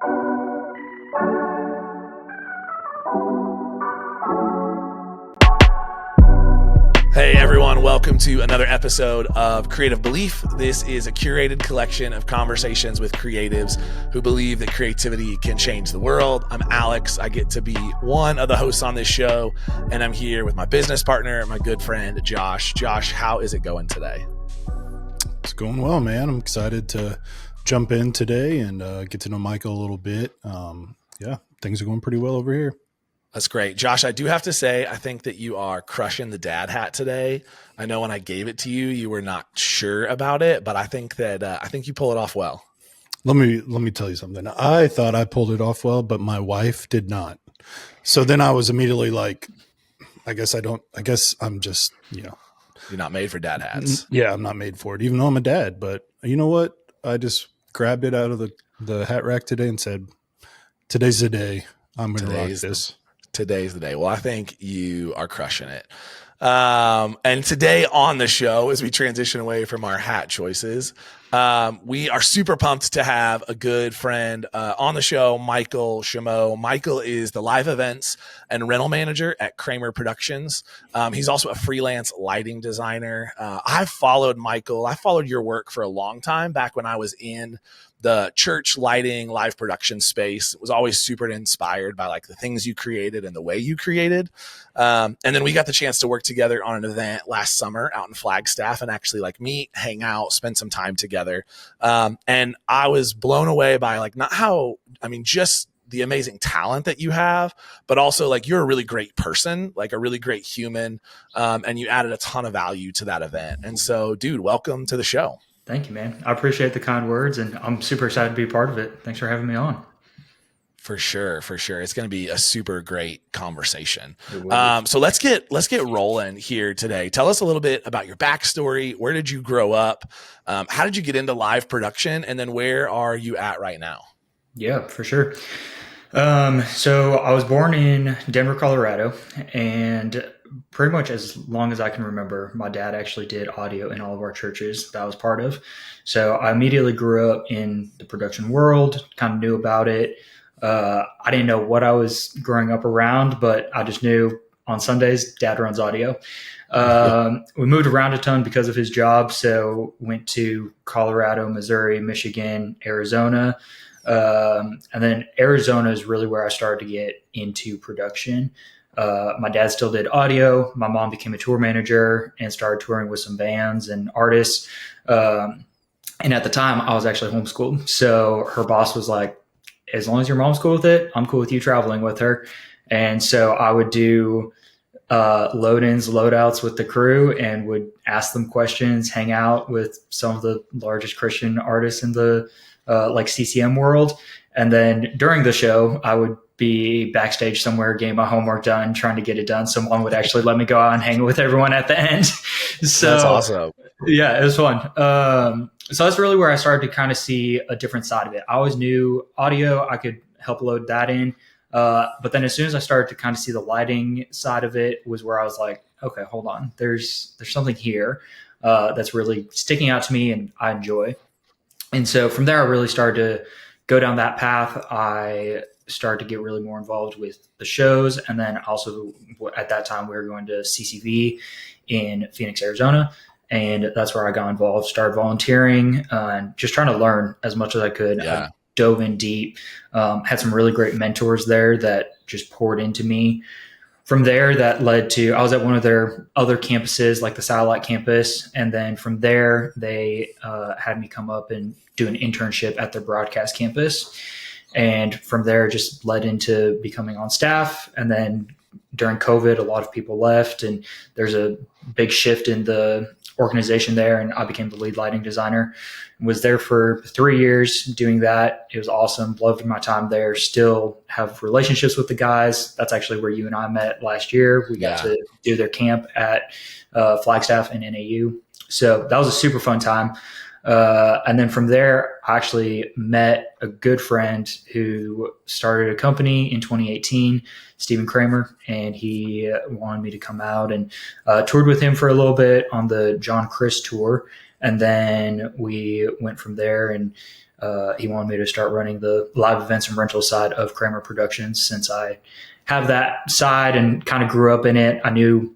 Hey everyone, welcome to another episode of Creative Belief. This is a curated collection of conversations with creatives who believe that creativity can change the world. I'm Alex. I get to be one of the hosts on this show, and I'm here with my business partner, my good friend, Josh. Josh, how is it going today? It's going well, man. I'm excited to jump in today and get to know Michael a little bit. Things are going pretty well over here. That's great. Josh, I do have to say, I think that you are crushing the dad hat today. I know when I gave it to you, you were not sure about it, but I think you pull it off well. Let me tell you something. I thought I pulled it off well, but my wife did not. So then I was immediately like, I guess I'm just, You're not made for dad hats. Yeah, I'm not made for it, even though I'm a dad. But you know what? I just grabbed it out of the hat rack today and said, today's the day. I'm going to rock this. Today's the day. Well, I think you are crushing it. And today on the show, as we transition away from our hat choices, we are super pumped to have a good friend on the show, Michael Chamot. Michael is the live events and rental manager at Kramer Productions. He's also a freelance lighting designer. I've followed Michael. I followed your work for a long time back when I was in the church lighting live production space. Was always super inspired by like the things you created and the way you created. And then we got the chance to work together on an event last summer out in Flagstaff and actually like meet, hang out, spend some time together. And I was blown away by just the amazing talent that you have, but also like you're a really great person, like a really great human. And you added a ton of value to that event. And so, dude, welcome to the show. Thank you, man. I appreciate the kind words, and I'm super excited to be a part of it. Thanks for having me on. For sure. It's going to be a super great conversation. So let's get rolling here today. Tell us a little bit about your backstory. Where did you grow up? How did you get into live production? And then where are you at right now? Yeah, for sure. So I was born in Denver, Colorado, and pretty much as long as I can remember, my dad actually did audio in all of our churches that I was part of. So I immediately grew up in the production world, kind of knew about it. I didn't know what I was growing up around, but I just knew on Sundays, dad runs audio. We moved around a ton because of his job. So went to Colorado, Missouri, Michigan, Arizona. And then Arizona is really where I started to get into production. My dad still did audio. My mom became a tour manager and started touring with some bands and artists. And at the time I was actually homeschooled. So her boss was like, as long as your mom's cool with it, I'm cool with you traveling with her. And so I would do load-ins, load-outs with the crew and would ask them questions, hang out with some of the largest Christian artists in the like CCM world. And then during the show, I would be backstage somewhere, getting my homework done, trying to get it done. Someone would actually let me go out and hang with everyone at the end. So that's awesome. Yeah, it was fun. So that's really where I started to kind of see a different side of it. I always knew audio, I could help load that in. But then as soon as I started to kind of see the lighting side of it was where I was like, okay, hold on. There's something here that's really sticking out to me and I enjoy. And so from there, I really started to go down that path. I started to get really more involved with the shows. And then also at that time, we were going to CCV in Phoenix, Arizona. And that's where I got involved, started volunteering and just trying to learn as much as I could. Yeah. I dove in deep, had some really great mentors there that just poured into me. From there, that led to, I was at one of their other campuses, like the satellite campus. And then from there, they had me come up and do an internship at their broadcast campus. And from there, just led into becoming on staff. And then during COVID, a lot of people left and there's a big shift in the organization there. And I became the lead lighting designer. Was there for 3 years doing that. It was awesome. Loved my time there. Still have relationships with the guys. That's actually where you and I met last year. We got to do their camp at Flagstaff and NAU. So that was a super fun time. And then from there, I actually met a good friend who started a company in 2018, Stephen Kramer, and he wanted me to come out and toured with him for a little bit on the John Chris tour. And then we went from there, and he wanted me to start running the live events and rental side of Kramer Productions. Since I have that side and kind of grew up in it, I knew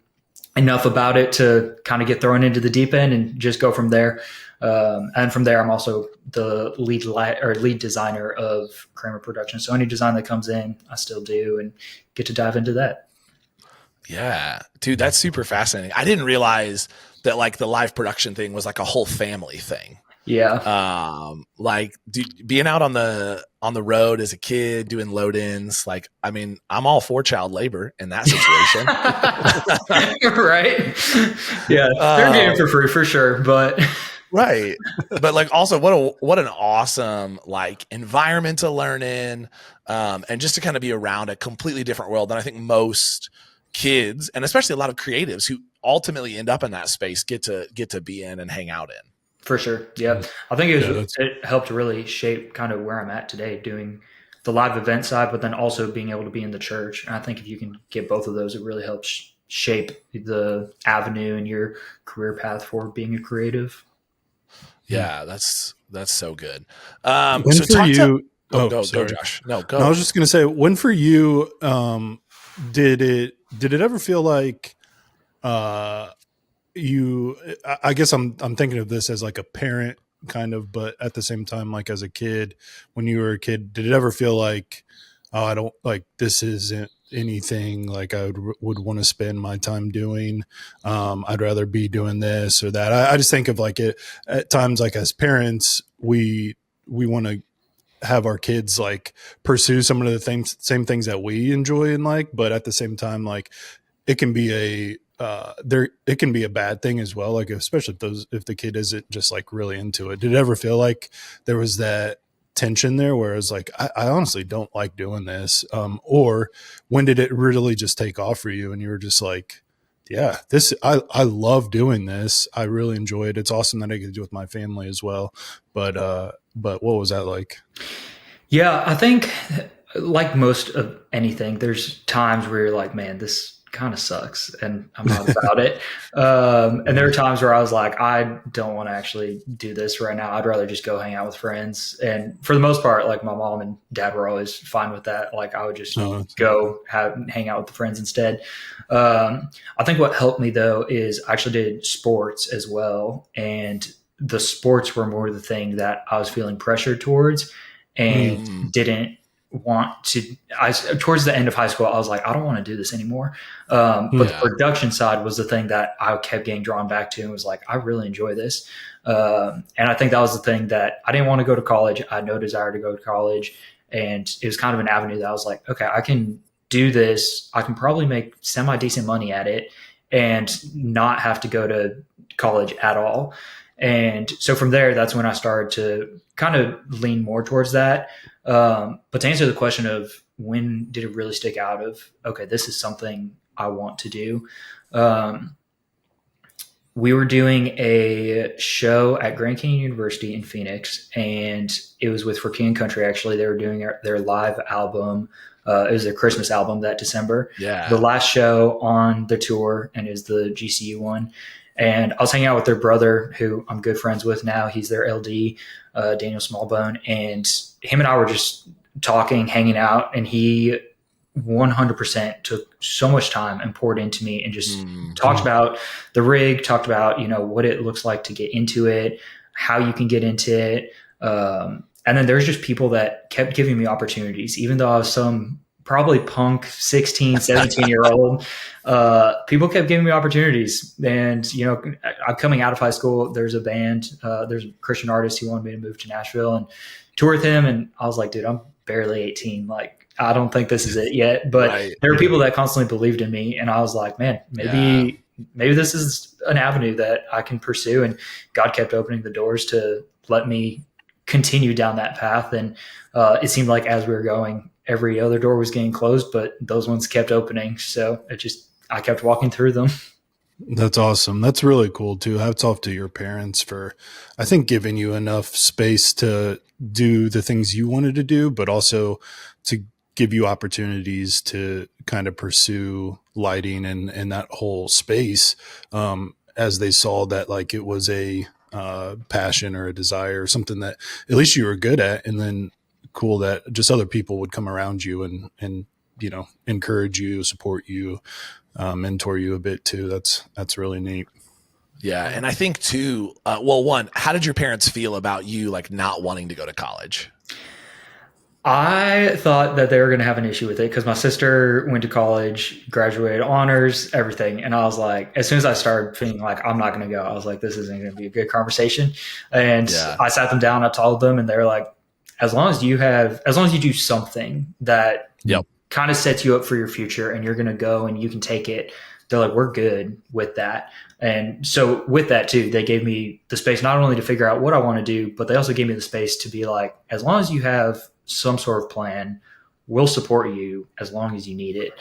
enough about it to kind of get thrown into the deep end and just go from there. And from there, I'm also the lead designer of Kramer Productions. So any design that comes in, I still do and get to dive into that. Yeah, dude, that's super fascinating. I didn't realize that like the live production thing was like a whole family thing. Yeah. Like being out on the road as a kid doing load-ins, like, I mean, I'm all for child labor in that situation. Right. Yeah. They're getting it for free for sure, but right. But like also what an awesome like environment to learn in, and just to kind of be around a completely different world than I think most kids, and especially a lot of creatives who ultimately end up in that space get to be in and hang out in. For sure. Yeah. I think it helped really shape kind of where I'm at today, doing the live event side, but then also being able to be in the church. And I think if you can get both of those, it really helps shape the avenue and your career path for being a creative. Yeah, that's so good. When So for you, go, sorry. Josh. No, go. No, I was just going to say, when for you, did it ever feel like you? I guess I'm thinking of this as like a parent kind of, but at the same time, like as a kid, when you were a kid, did it ever feel like, oh, I don't like this isn't anything like I would want to spend my time doing. I'd rather be doing this or that. I just think of like it at times, like as parents, we want to have our kids like pursue some of the same things that we enjoy and like, but at the same time, like it can be it can be a bad thing as well. Like, especially if the kid isn't just like really into it. Did it ever feel like there was that tension there where it's like, I honestly don't like doing this? Or when did it really just take off for you and you were just like, yeah, I love doing this. I really enjoy it. It's awesome that I get to do it with my family as well. But what was that like? Yeah, I think like most of anything, there's times where you're like, man, this kind of sucks and I'm not about it. And there are times where I was like, I don't want to actually do this right now. I'd rather just go hang out with friends. And for the most part, like my mom and dad were always fine with that. Like I would just go hang out with the friends instead. I think what helped me though is I actually did sports as well. And the sports were more the thing that I was feeling pressured towards and didn't want to. Towards the end of high school, I was like, I don't want to do this anymore. But the production side was the thing that I kept getting drawn back to and was like, I really enjoy this. And I think that was the thing that I didn't want to go to college. I had no desire to go to college. And it was kind of an avenue that I was like, okay, I can do this. I can probably make semi-decent money at it and not have to go to college at all. And so from there, that's when I started to kind of lean more towards that. But to answer the question of when did it really stick out of, okay, this is something I want to do. We were doing a show at Grand Canyon University in Phoenix, and it was with For King and Country. Actually, they were doing their live album. It was their Christmas album that December. Yeah. The last show on the tour, and is the GCU one. And I was hanging out with their brother, who I'm good friends with now. He's their LD, Daniel Smallbone. And him and I were just talking, hanging out. And he 100% took so much time and poured into me and just talked about the rig, talked about, what it looks like to get into it, how you can get into it. And then there's just people that kept giving me opportunities, even though I was some probably punk 16, 17-year-old. People kept giving me opportunities. And, I'm coming out of high school. There's a band, there's a Christian artist who wanted me to move to Nashville and tour with him. And I was like, dude, I'm barely 18. Like, I don't think this is it yet. But there were people that constantly believed in me. And I was like, man, maybe this is an avenue that I can pursue. And God kept opening the doors to let me continue down that path. And it seemed like as we were going, every other door was getting closed, but those ones kept opening. So I kept walking through them. That's awesome. That's really cool too. Hats off to your parents for, I think, giving you enough space to do the things you wanted to do, but also to give you opportunities to kind of pursue lighting and that whole space. As they saw that like it was a passion or a desire or something that at least you were good at. And then cool that just other people would come around you and, you know, encourage you, support you, mentor you a bit too. That's really neat. Yeah. And I think too, well, one, how did your parents feel about you like not wanting to go to college? I thought that they were going to have an issue with it because my sister went to college, graduated honors, everything. And I was like, as soon as I started feeling like I'm not going to go, I was like, this isn't going to be a good conversation. And I sat them down, I told them, and they were like, as long as you do something that kind of sets you up for your future and you're going to go and you can take it, they're like, we're good with that. And so with that too, they gave me the space not only to figure out what I want to do, but they also gave me the space to be like, as long as you have some sort of plan, we'll support you as long as you need it.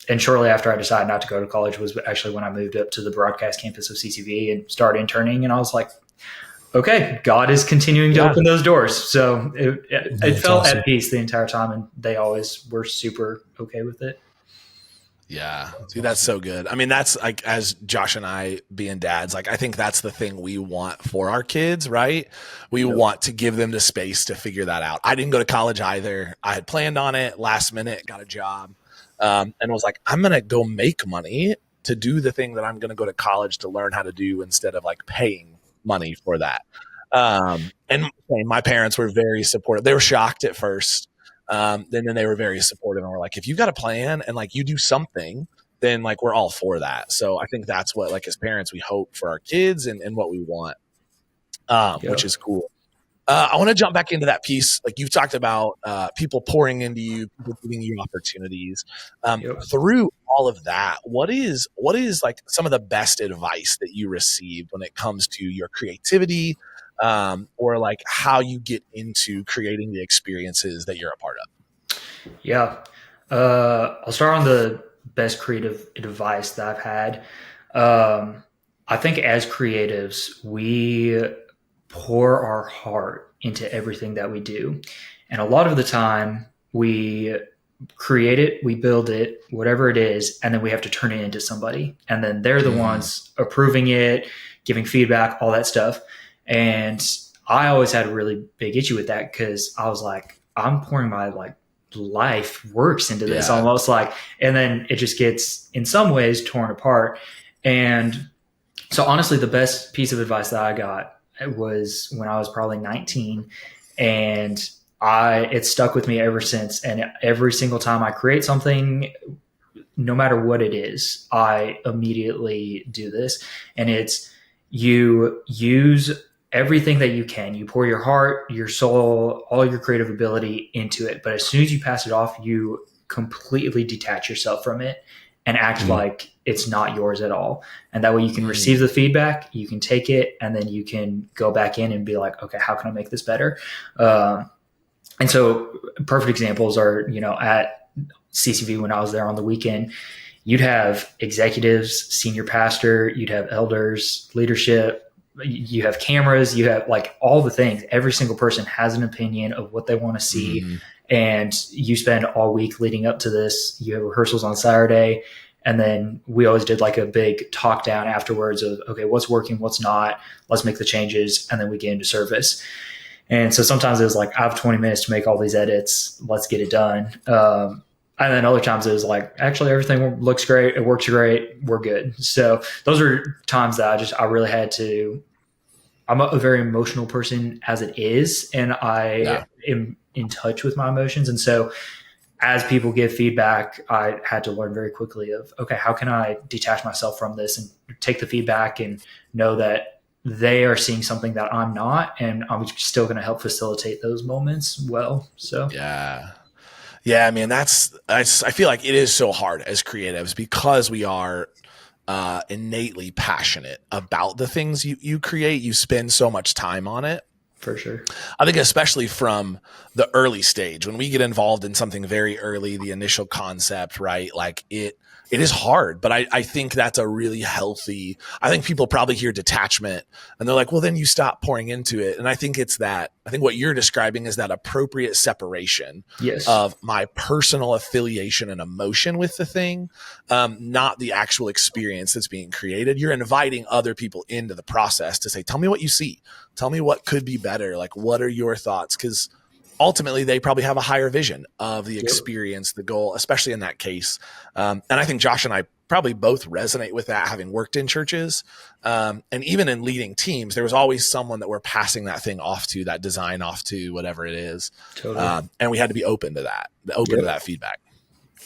And shortly after I decided not to go to college was actually when I moved up to the broadcast campus of CCV and started interning. And I was like, okay, God is continuing to open those doors. So it felt awesome. At peace the entire time. And they always were super okay with it. Yeah. Dude, that's so good. I mean, that's like, as Josh and I being dads, like, I think that's the thing we want for our kids, right? We want to give them the space to figure that out. I didn't go to college either. I had planned on it last minute, got a job, and was like, I'm going to go make money to do the thing that I'm going to go to college to learn how to do instead of like paying money for that. And my parents were very supportive. They were shocked at first. Then they were very supportive and were like, if you got a plan and like you do something, then like we're all for that. So I think that's what, like, as parents, we hope for our kids and what we want, which is cool. I want to jump back into that piece. Like you've talked about people pouring into you, people giving you opportunities. Through all of that, what is like some of the best advice that you received when it comes to your creativity, or like how you get into creating the experiences that you're a part of? Yeah. I'll start on the best creative advice that I've had. I think as creatives, we pour our heart into everything that we do. And a lot of the time we create it, we build it, whatever it is, and then we have to turn it into somebody. And then they're the ones approving it, giving feedback, all that stuff. And I always had a really big issue with that because I was like, I'm pouring my like life works into this almost like, and then it just gets in some ways torn apart. And so honestly, the best piece of advice that I got was when I was probably 19, and it stuck with me ever since. And every single time I create something, no matter what it is, I immediately do this. And it's, you use everything that you can. You pour your heart, your soul, all your creative ability into it. But as soon as you pass it off, you completely detach yourself from it and act like it's not yours at all. And that way you can receive the feedback, you can take it, and then you can go back in and be like, okay, how can I make this better? And so perfect examples are, at CCV when I was there on the weekend, you'd have executives, senior pastor, you'd have elders, leadership, you have cameras, you have like all the things. Every single person has an opinion of what they want to see. And you spend all week leading up to this. You have rehearsals on Saturday. And then we always did like a big talk down afterwards of, okay, what's working, what's not, let's make the changes. And then we get into service. And so sometimes it was like, I have 20 minutes to make all these edits. Let's get it done. And then other times it was like, actually everything looks great. It works great. We're good. So those are times that I really had to, I'm a very emotional person as it is. And I am in touch with my emotions. And so as people give feedback, I had to learn very quickly of, okay, how can I detach myself from this and take the feedback and know that they are seeing something that I'm not, and I'm still going to help facilitate those moments well. So, yeah, I mean, I feel like it is so hard as creatives because we are innately passionate about the things you create. You spend so much time on it. For sure. I think especially from the early stage, when we get involved in something very early, the initial concept, right? Like it is hard, but I think that's a really healthy, I think people probably hear detachment and they're like, well, then you stop pouring into it. And I think it's that I think what you're describing is that appropriate separation Yes. of my personal affiliation and emotion with the thing, not the actual experience that's being created. You're inviting other people into the process to say, tell me what you see. Tell me what could be better. Like, what are your thoughts? Because ultimately they probably have a higher vision of the experience, the goal, especially in that case. And I think Josh and I probably both resonate with that, having worked in churches. And even in leading teams, there was always someone that we're passing that thing off to, that design off to, whatever it is. Totally. And we had to be open to that, to that feedback.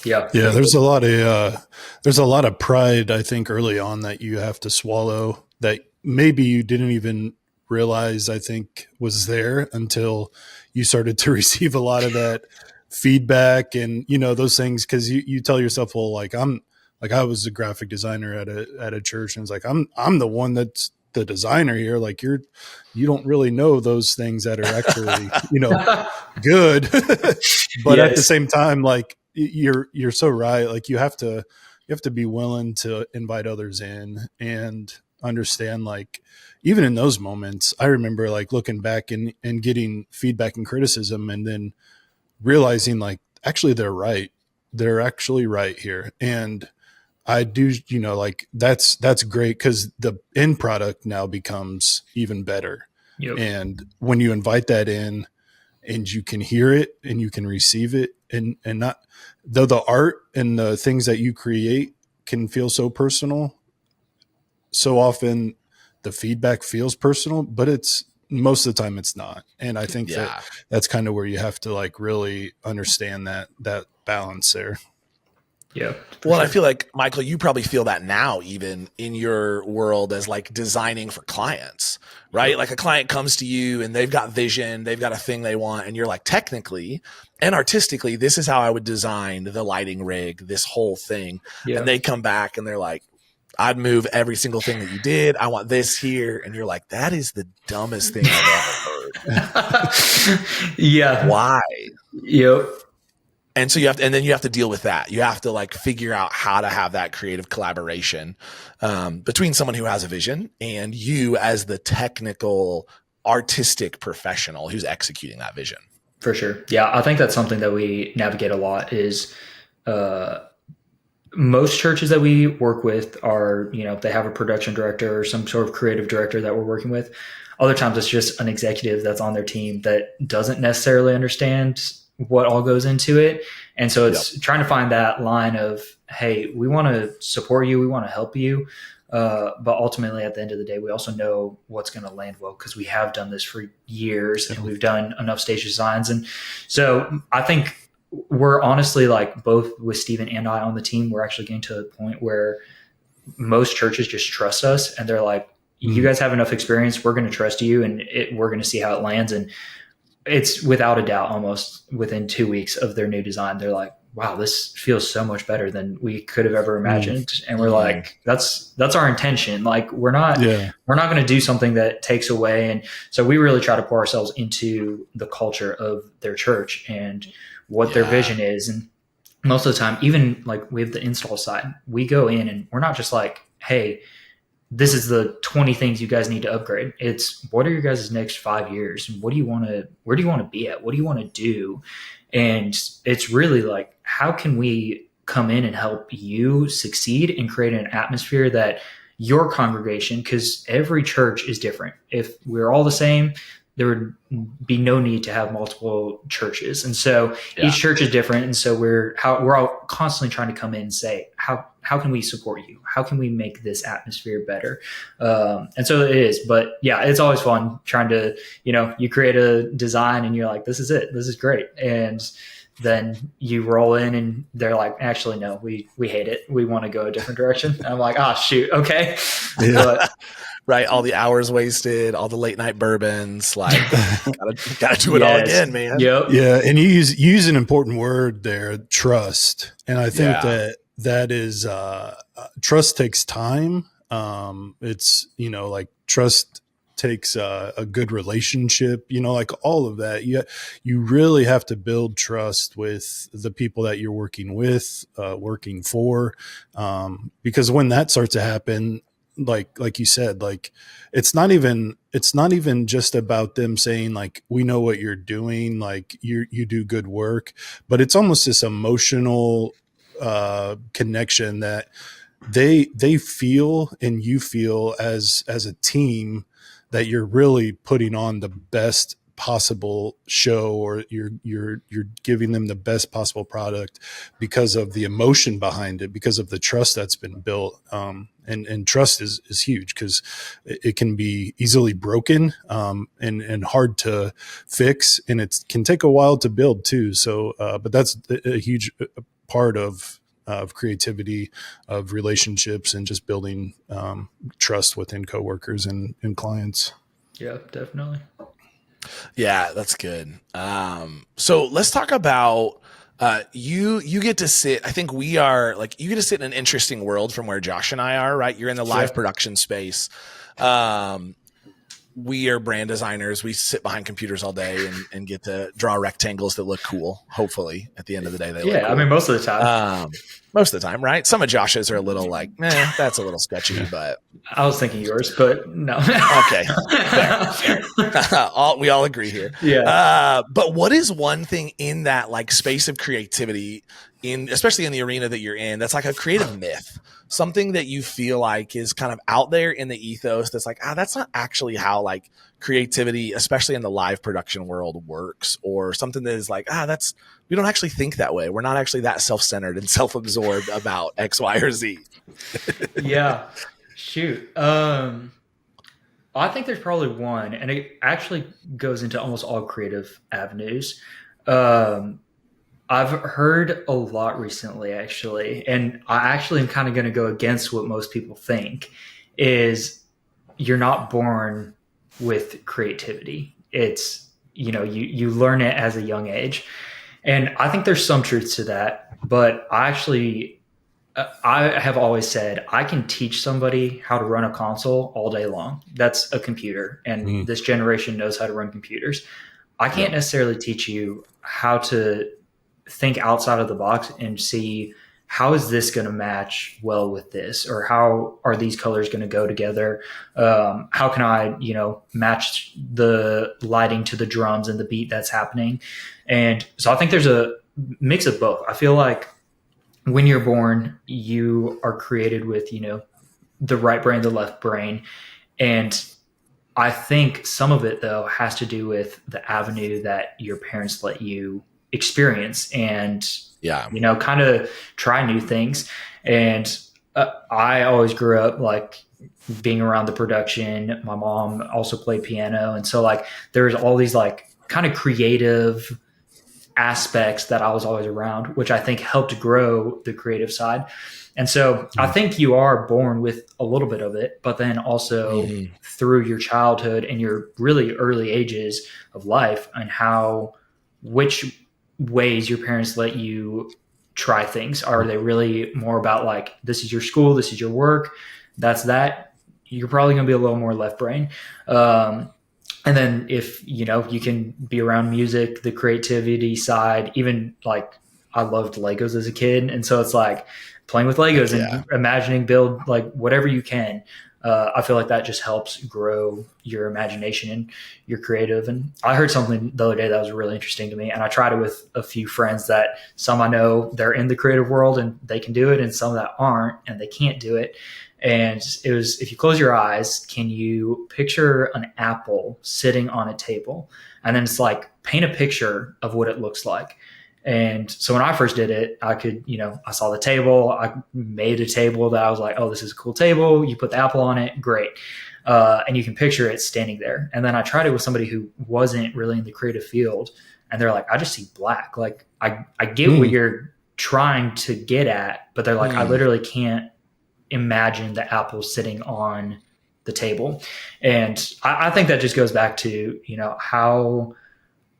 Yeah. Yeah. There's a lot of pride, I think, early on that you have to swallow that maybe you didn't even realize, I think, was there until you started to receive a lot of that feedback and, those things. Cause you tell yourself, well, I was a graphic designer at a church, and it's like, I'm the one that's the designer here. Like you don't really know those things that are actually, good. But at the same time, like you're so right. Like you have to be willing to invite others in and understand, like, even in those moments, I remember like looking back and getting feedback and criticism, and then realizing like, actually they're right. They're actually right here. And I do, like that's great, because the end product now becomes even better. Yep. And when you invite that in and you can hear it and you can receive it, and not, though the art and the things that you create can feel so personal, so often the feedback feels personal, but it's most of the time it's not. And I think that's kind of where you have to like really understand that balance there. Yeah. Well, sure. I feel like, Michael, you probably feel that now, even in your world as like designing for clients, right? Like a client comes to you and they've got vision, they've got a thing they want. And you're like, technically and artistically, this is how I would design the lighting rig, this whole thing. Yeah. And they come back and they're like, I'd move every single thing that you did. I want this here. And you're like, that is the dumbest thing I've ever heard. Yeah. Why? Yep. And so then you have to deal with that. You have to like figure out how to have that creative collaboration between someone who has a vision and you as the technical, artistic professional who's executing that vision. For sure. Yeah. I think that's something that we navigate a lot is, most churches that we work with are, they have a production director or some sort of creative director that we're working with. Other times it's just an executive that's on their team that doesn't necessarily understand what all goes into it. And so it's trying to find that line of, hey, we want to support you. We want to help you. But ultimately at the end of the day, we also know what's going to land well, because we have done this for years and we've done enough stage designs. And so I think we're honestly, like, both with Steven and I on the team, we're actually getting to a point where most churches just trust us and they're like, you guys have enough experience. We're going to trust you and we're going to see how it lands. And it's without a doubt, almost within 2 weeks of their new design, they're like, wow, this feels so much better than we could have ever imagined. And we're like, that's our intention. Like, we're not going to do something that takes away. And so we really try to pour ourselves into the culture of their church and what their vision is. And most of the time, even like with the install side, we go in and we're not just like, hey, this is the 20 things you guys need to upgrade. It's, what are your guys' next 5 years? Where do you want to be at? What do you want to do? And it's really like, how can we come in and help you succeed and create an atmosphere that your congregation, because every church is different. If we're all the same, there would be no need to have multiple churches. And so each church is different. And so we're all constantly trying to come in and say, how can we support you? How can we make this atmosphere better? And so it is, but yeah, it's always fun trying to, you create a design and you're like, this is it. This is great. And then you roll in and they're like, actually, no, we hate it. We want to go a different direction. And I'm like, oh, shoot. Okay. But, right. All the hours wasted, all the late night bourbons, like gotta do it all again, man. Yep. Yeah. And you use an important word there, trust. And I think that is, trust takes time. It's, like trust takes a good relationship, like all of that. You really have to build trust with the people that you're working with, working for, because when that starts to happen, like you said, like it's not even just about them saying like, we know what you're doing, like you do good work, but it's almost this emotional connection that they feel and you feel as a team, that you're really putting on the best possible show, or you're giving them the best possible product because of the emotion behind it, because of the trust that's been built. And trust is huge, because it can be easily broken, and hard to fix, and it can take a while to build too. So but that's a huge part of creativity, of relationships, and just building trust within coworkers and clients. Yeah, definitely. Yeah, that's good. So let's talk about you get to sit. I think we are like, you get to sit in an interesting world from where Josh and I are, right? You're in the live production space. We are brand designers. We sit behind computers all day and get to draw rectangles that look cool. Hopefully at the end of the day, they look cool. I mean, most of the time. Most of the time, right? Some of Josh's are a little like, that's a little sketchy, but I was thinking yours, but no. Okay. Fair. We all agree here. Yeah. But what is one thing in that like space of creativity, especially in the arena that you're in, that's like a creative myth, something that you feel like is kind of out there in the ethos that's like, that's not actually how like creativity, especially in the live production world, works, or something that is like, we don't actually think that way. We're not actually that self-centered and self-absorbed about X, Y, or Z. Yeah. Shoot. I think there's probably one, and it actually goes into almost all creative avenues. I've heard a lot recently, actually, and I actually am kind of going to go against what most people think, is you're not born with creativity. It's, you learn it as a young age. And I think there's some truth to that, but I have always said I can teach somebody how to run a console all day long. That's a computer, and this generation knows how to run computers. I can't necessarily teach you how to think outside of the box and see, how is this going to match well with this, or how are these colors going to go together? How can I, match the lighting to the drums and the beat that's happening? And so I think there's a mix of both. I feel like when you're born, you are created with, the right brain, the left brain. And I think some of it, though, has to do with the avenue that your parents let you experience and, kind of try new things. And I always grew up like being around the production. My mom also played piano. And so like there's all these like kind of creative aspects that I was always around, which I think helped grow the creative side. And so I think you are born with a little bit of it, but then also through your childhood and your really early ages of life, and which ways your parents let you try things. Are they really more about like, this is your school, this is your work, that's that? You're probably going to be a little more left brain. And then if, you can be around music, the creativity side, even like I loved Legos as a kid. And so it's like playing with Legos and imagining, build like whatever you can. I feel like that just helps grow your imagination and your creative. And I heard something the other day that was really interesting to me. And I tried it with a few friends that some I know they're in the creative world and they can do it, and some that aren't and they can't do it. And it was, if you close your eyes, can you picture an apple sitting on a table? And then it's like, paint a picture of what it looks like. And so when I first did it, I could, I saw the table, I made a table that I was like, oh, this is a cool table. You put the apple on it. Great. And you can picture it standing there. And then I tried it with somebody who wasn't really in the creative field. And they're like, I just see black. Like I get what you're trying to get at, but they're like, I literally can't imagine the apple sitting on the table. And I think that just goes back to,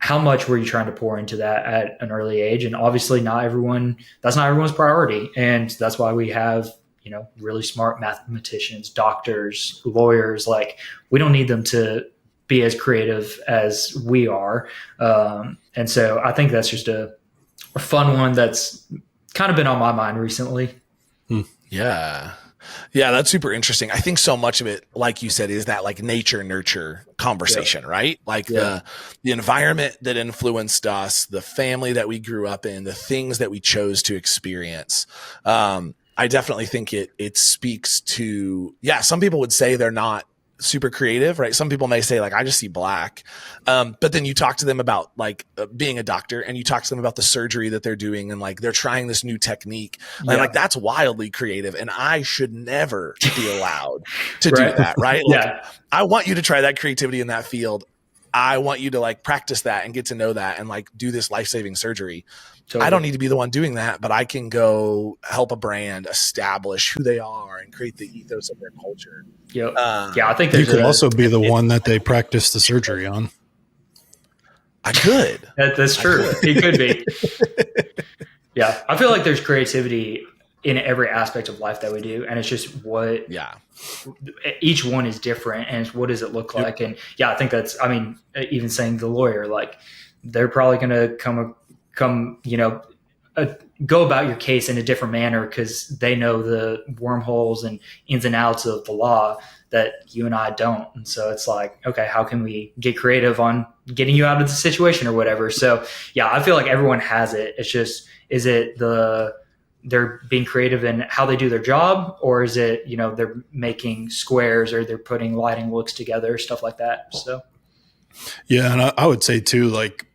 how much were you trying to pour into that at an early age? And obviously that's not everyone's priority. And that's why we have, really smart mathematicians, doctors, lawyers. Like, we don't need them to be as creative as we are. And so I think that's just a fun one that's kind of been on my mind recently. Yeah. Yeah, that's super interesting. I think so much of it, like you said, is that like nature nurture conversation, right? Like the environment that influenced us, the family that we grew up in, the things that we chose to experience. I definitely think it speaks to, some people would say they're not super creative, right? Some people may say like, I just see black. But then you talk to them about like being a doctor, and you talk to them about the surgery that they're doing, and like they're trying this new technique. And like, that's wildly creative. And I should never be allowed to do that, right? Like, I want you to try that creativity in that field. I want you to like practice that and get to know that and like do this life-saving surgery. Totally. I don't need to be the one doing that, but I can go help a brand establish who they are and create the ethos of their culture. Yep. I think you could also be the one that they practice the surgery on. I could. That's true. It could be. Yeah. I feel like there's creativity in every aspect of life that we do. And it's just what each one is different. And what does it look like? And I think that's, I mean, even saying the lawyer, like they're probably going to come, go about your case in a different manner because they know the wormholes and ins and outs of the law that you and I don't. And so it's like, okay, how can we get creative on getting you out of the situation or whatever? So I feel like everyone has it. It's just, is it they're being creative in how they do their job, or is it, they're making squares or they're putting lighting looks together, stuff like that. So. Yeah. And I would say too, like,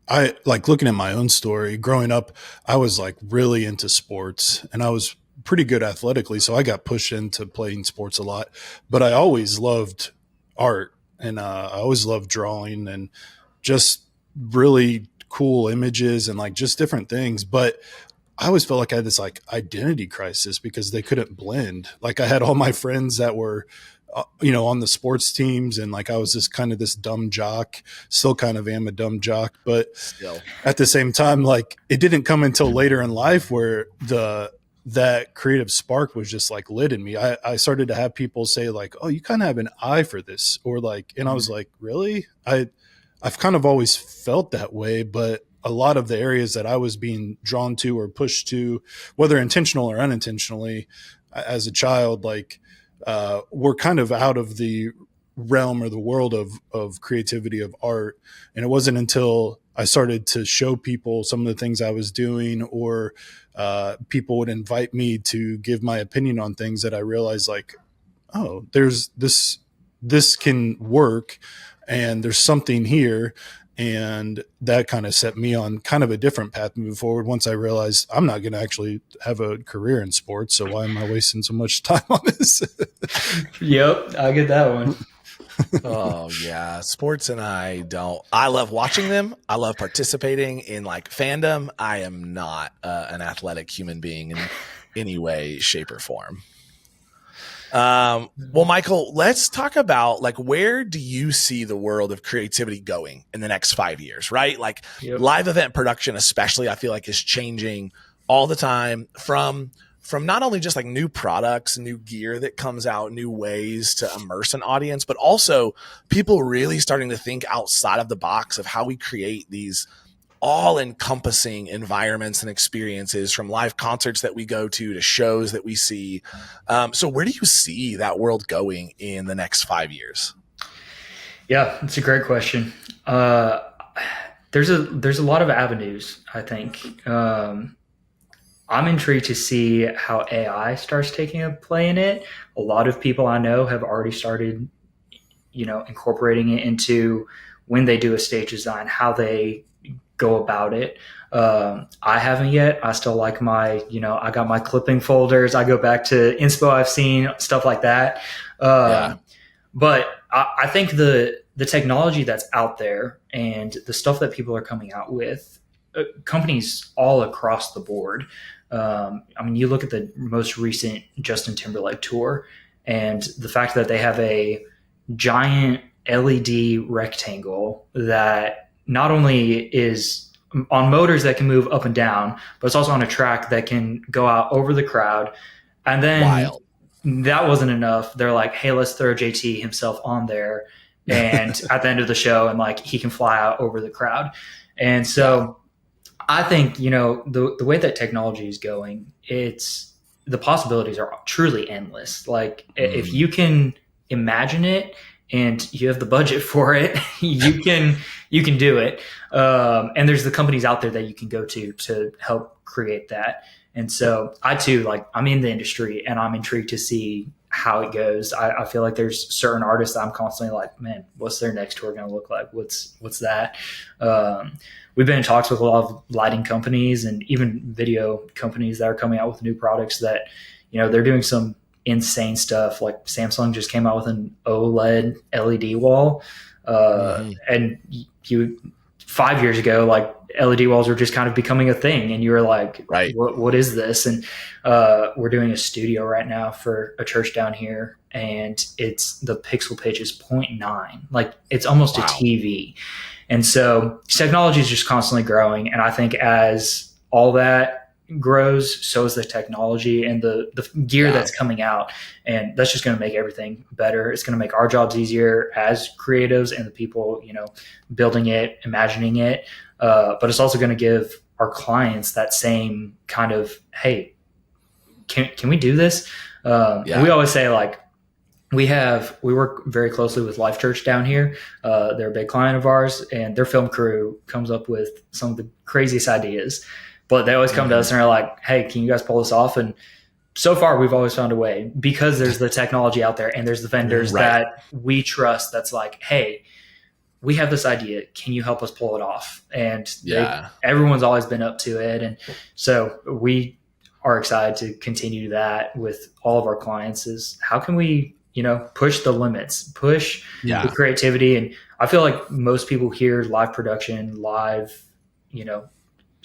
I like looking at my own story growing up, I was like really into sports and I was pretty good athletically. So I got pushed into playing sports a lot, but I always loved art and I always loved drawing and just really cool images and like just different things. But I always felt like I had this like identity crisis because they couldn't blend. Like I had all my friends that were on the sports teams, and like I was just kind of this dumb jock, still kind of am a dumb jock, but still at the same time, like it didn't come until later in life where that creative spark was just like lit in me. I started to have people say like, oh, you kind of have an eye for this, or like, and I was like, really? I've kind of always felt that way, but a lot of the areas that I was being drawn to or pushed to, whether intentional or unintentionally as a child, like, we're kind of out of the realm or the world of creativity, of art. And it wasn't until I started to show people some of the things I was doing, or people would invite me to give my opinion on things, that I realized like, oh, there's this can work and there's something here. And that kind of set me on kind of a different path moving forward. Once I realized I'm not going to actually have a career in sports, so why am I wasting so much time on this? Yep, I get that one. Oh yeah, sports and I love watching them. I love participating in like fandom. I am not an athletic human being in any way, shape, or form. Well, Michael, let's talk about like, where do you see the world of creativity going in the next 5 years, right? Like live event production, especially, I feel like is changing all the time from not only just like new products, new gear that comes out, new ways to immerse an audience, but also people really starting to think outside of the box of how we create these all-encompassing environments and experiences, from live concerts that we go to shows that we see. So where do you see that world going in the next 5 years? Yeah, it's a great question. There's a lot of avenues, I think. I'm intrigued to see how AI starts taking a play in it. A lot of people I know have already started, incorporating it into when they do a stage design, how they go about it. I haven't yet. I still like my, I got my clipping folders. I go back to inspo I've seen, stuff like that. But I think the technology that's out there and the stuff that people are coming out with, companies all across the board. You look at the most recent Justin Timberlake tour, and the fact that they have a giant LED rectangle that not only is on motors that can move up and down, but it's also on a track that can go out over the crowd. And then that wasn't enough. They're like, hey, let's throw JT himself on there. And at the end of the show, and like, he can fly out over the crowd. And so I think, the way that technology is going, it's the possibilities are truly endless. Like if you can imagine it and you have the budget for it, you can do it. And there's the companies out there that you can go to help create that. And so I too, like, I'm in the industry and I'm intrigued to see how it goes. I feel like there's certain artists that I'm constantly like, man, what's their next tour going to look like? What's that? We've been in talks with a lot of lighting companies and even video companies that are coming out with new products that, they're doing some insane stuff. Like Samsung just came out with an OLED LED wall. And 5 years ago, like, LED walls were just kind of becoming a thing, and you were like, right, what is this? And we're doing a studio right now for a church down here, and it's the pixel pitch is 0.9, like it's almost a TV. And so technology is just constantly growing, and I think as all that grows, so is the technology and the gear that's coming out, and that's just going to make everything better. It's going to make our jobs easier as creatives and the people building it, imagining it, but it's also going to give our clients that same kind of, hey, can we do this? We always say, like, we work very closely with Life Church down here. They're a big client of ours, and their film crew comes up with some of the craziest ideas. But they always come to us and are like, hey, can you guys pull this off? And so far, we've always found a way, because there's the technology out there and there's the vendors that we trust that's like, hey, we have this idea. Can you help us pull it off? And everyone's always been up to it. And so we are excited to continue that with all of our clients. Is how can we, push the limits, push the creativity? And I feel like most people hear live production, live,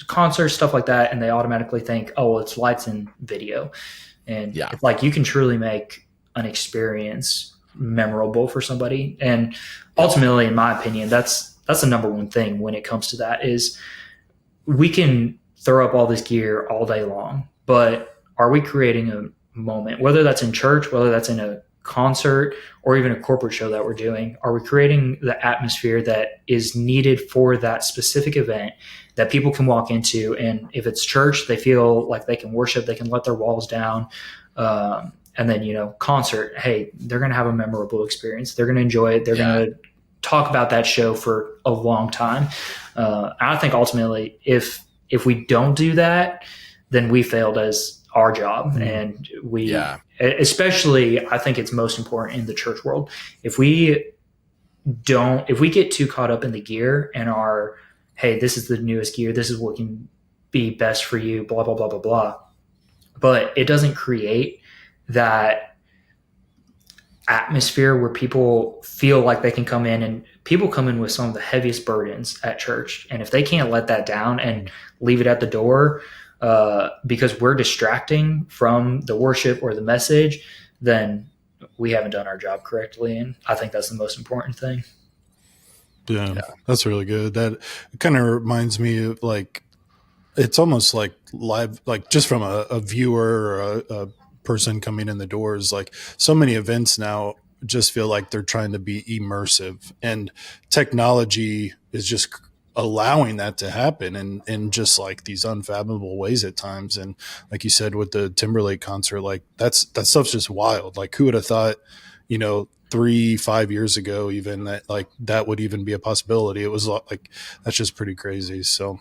concerts, stuff like that, and they automatically think, oh, well, it's lights and video. And it's like, you can truly make an experience memorable for somebody. And ultimately, in my opinion, that's the number one thing when it comes to that, is we can throw up all this gear all day long, but are we creating a moment, whether that's in church, whether that's in a concert, or even a corporate show that we're doing? Are we creating the atmosphere that is needed for that specific event that people can walk into? And if it's church, they feel like they can worship, they can let their walls down. And then, concert, hey, they're going to have a memorable experience. They're going to enjoy it. They're going to talk about that show for a long time. I think ultimately, if we don't do that, then we failed as our job. And we, especially, I think it's most important in the church world. If we get too caught up in the gear and our, hey, this is the newest gear, this is what can be best for you, blah, blah, blah, blah, blah, but it doesn't create that atmosphere where people feel like they can come in, and people come in with some of the heaviest burdens at church. And if they can't let that down and leave it at the door, because we're distracting from the worship or the message, then we haven't done our job correctly. And I think that's the most important thing. Yeah, that's really good. That kind of reminds me of, like, it's almost like live, like just from a viewer or a person coming in the doors. Like, so many events now just feel like they're trying to be immersive, and technology is just allowing that to happen in just like these unfathomable ways at times. And like you said, with the Timberlake concert, like that stuff's just wild. Like, who would have thought, 3-5 years ago, even that, like, that would even be a possibility? It was like, that's just pretty crazy. So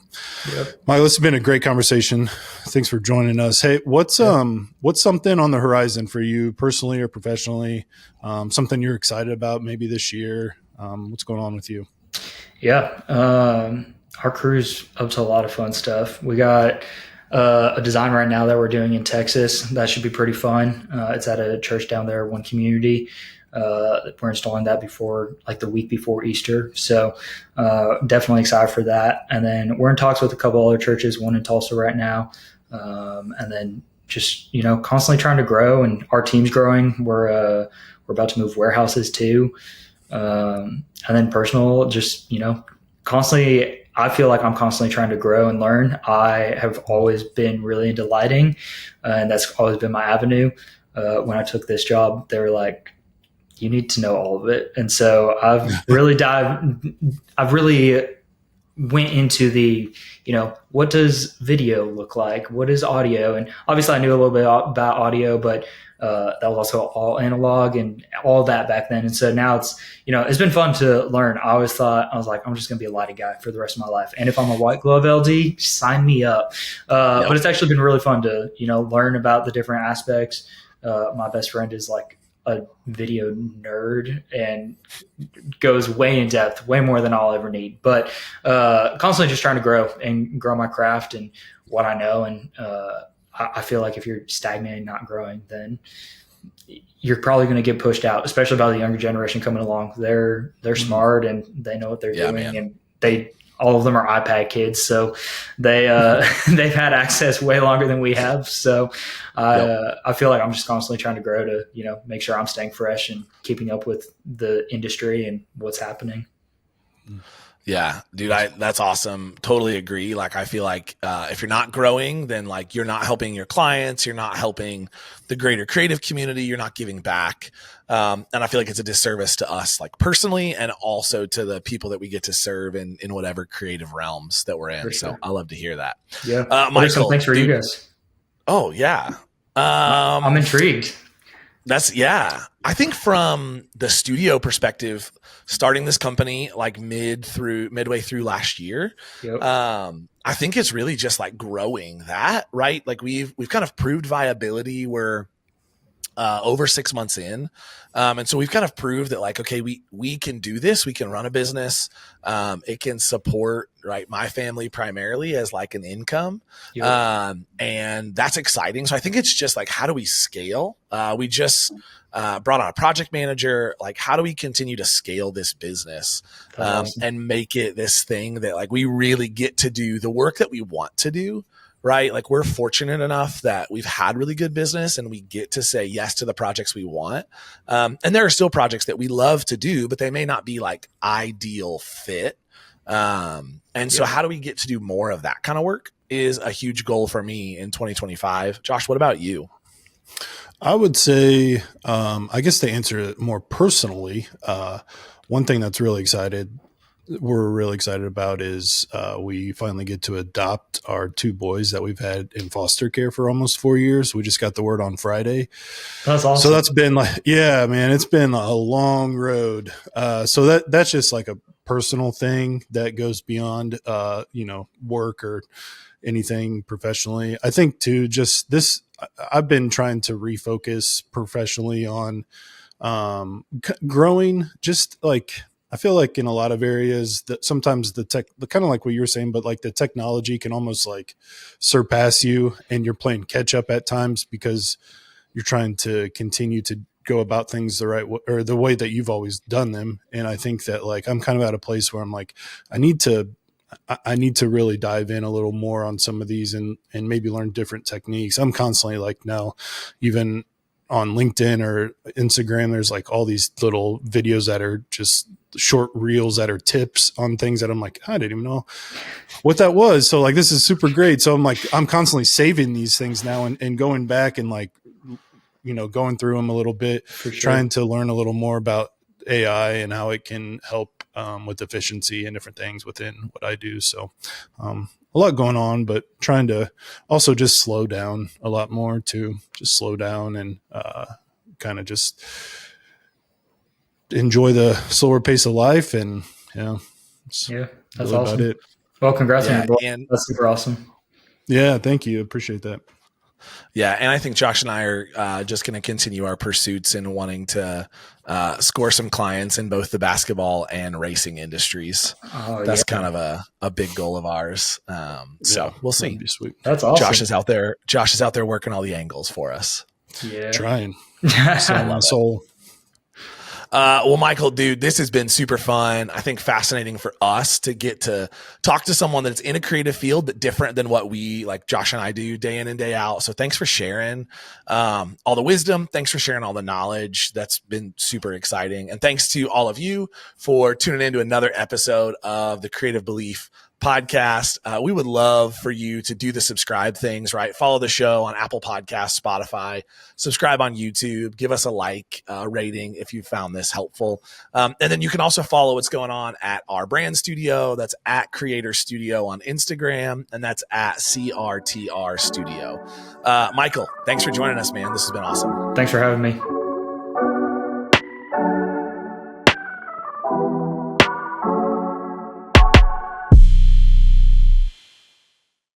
Michael, this has been a great conversation. Thanks for joining us. Hey, what's something on the horizon for you personally or professionally? Something you're excited about maybe this year? What's going on with you? Our crew's up to a lot of fun stuff. We got a design right now that we're doing in Texas. That should be pretty fun. It's at a church down there, One Community. We're installing that the week before Easter. So definitely excited for that. And then we're in talks with a couple other churches, one in Tulsa right now. And then just, constantly trying to grow, and our team's growing. We're about to move warehouses too. And then personal, just, constantly, I feel like I'm constantly trying to grow and learn. I have always been really into lighting, and that's always been my avenue. When I took this job, they were like, you need to know all of it. And so I've really went into the, what does video look like? What is audio? And obviously I knew a little bit about audio, but that was also all analog and all that back then. And so now it's been fun to learn. I always thought, I was like, I'm just going to be a lighting guy for the rest of my life. And if I'm a white glove LD, sign me up. But it's actually been really fun to, learn about the different aspects. My best friend is like a video nerd and goes way in depth, way more than I'll ever need, but constantly just trying to grow my craft and what I know. And I feel like if you're stagnating, not growing, then you're probably going to get pushed out, especially by the younger generation coming along. They're smart and they know what they're doing, man. And all of them are iPad kids, so they've had access way longer than we have. So I feel like I'm just constantly trying to grow to make sure I'm staying fresh and keeping up with the industry and what's happening. Yeah, dude, that's awesome. Totally agree. Like, I feel like if you're not growing, then like you're not helping your clients, you're not helping the greater creative community, you're not giving back. And I feel like it's a disservice to us, like personally, and also to the people that we get to serve in whatever creative realms that we're in. Sure. So I love to hear that. Yeah, Michael, thanks for you guys. Oh yeah, I'm intrigued. I think from the studio perspective, starting this company like midway through last year, I think it's really just like growing that, right? Like we've kind of proved viability. We're over 6 months in. And so we've kind of proved that like, okay, we can do this. We can run a business. It can support, right, my family primarily as like an income. And that's exciting. So I think it's just like, how do we scale? We just brought on a project manager. Like, how do we continue to scale this business and make it this thing that like we really get to do the work that we want to do? Right? Like, we're fortunate enough that we've had really good business and we get to say yes to the projects we want. And there are still projects that we love to do, but they may not be like ideal fit. So how do we get to do more of that kind of work is a huge goal for me in 2025. Josh, what about you? I would say, I guess to answer it more personally, one thing that's we're really excited about is we finally get to adopt our 2 boys that we've had in foster care for almost 4 years. We just got the word on Friday. That's awesome. So that's been like, yeah, man, it's been a long road. So that's just like a personal thing that goes beyond, work or anything professionally. I think too, just this, I've been trying to refocus professionally on growing, just like, I feel like in a lot of areas that sometimes the kind of like what you were saying, but like the technology can almost like surpass you and you're playing catch up at times because you're trying to continue to go about things the right way or the way that you've always done them. And I think that like, I'm kind of at a place where I'm like, I need to really dive in a little more on some of these and maybe learn different techniques. I'm constantly like now, even on LinkedIn or Instagram, there's like all these little videos that are just short reels that are tips on things that I'm like, I didn't even know what that was. So like, this is super great. So I'm like, I'm constantly saving these things now and going back and like, going through them a little bit, trying to learn a little more about AI and how it can help with efficiency and different things within what I do. So a lot going on, but trying to also just slow down a lot more too, just slow down and kind of just enjoy the slower pace of life. And that's really awesome. About it. Well, congrats on your book. That's super awesome. Yeah. Thank you. Appreciate that. Yeah. And I think Josh and I are just going to continue our pursuits in wanting to score some clients in both the basketball and racing industries. That's kind of a big goal of ours. So we'll see. That'd be sweet. That's awesome. Josh is out there working all the angles for us. Yeah. Trying. My soul. Well, Michael, dude, this has been super fun. I think fascinating for us to get to talk to someone that's in a creative field, but different than what we, like Josh and I, do day in and day out. So thanks for sharing all the wisdom. Thanks for sharing all the knowledge. That's been super exciting. And thanks to all of you for tuning in to another episode of the Creative Belief podcast, we would love for you to do the subscribe things, right? Follow the show on Apple Podcasts, Spotify, subscribe on YouTube, give us a like, rating if you found this helpful. And then you can also follow what's going on at our brand studio. That's at Creator Studio on Instagram, and that's at CRTR Studio. Michael, thanks for joining us, man. This has been awesome. Thanks for having me.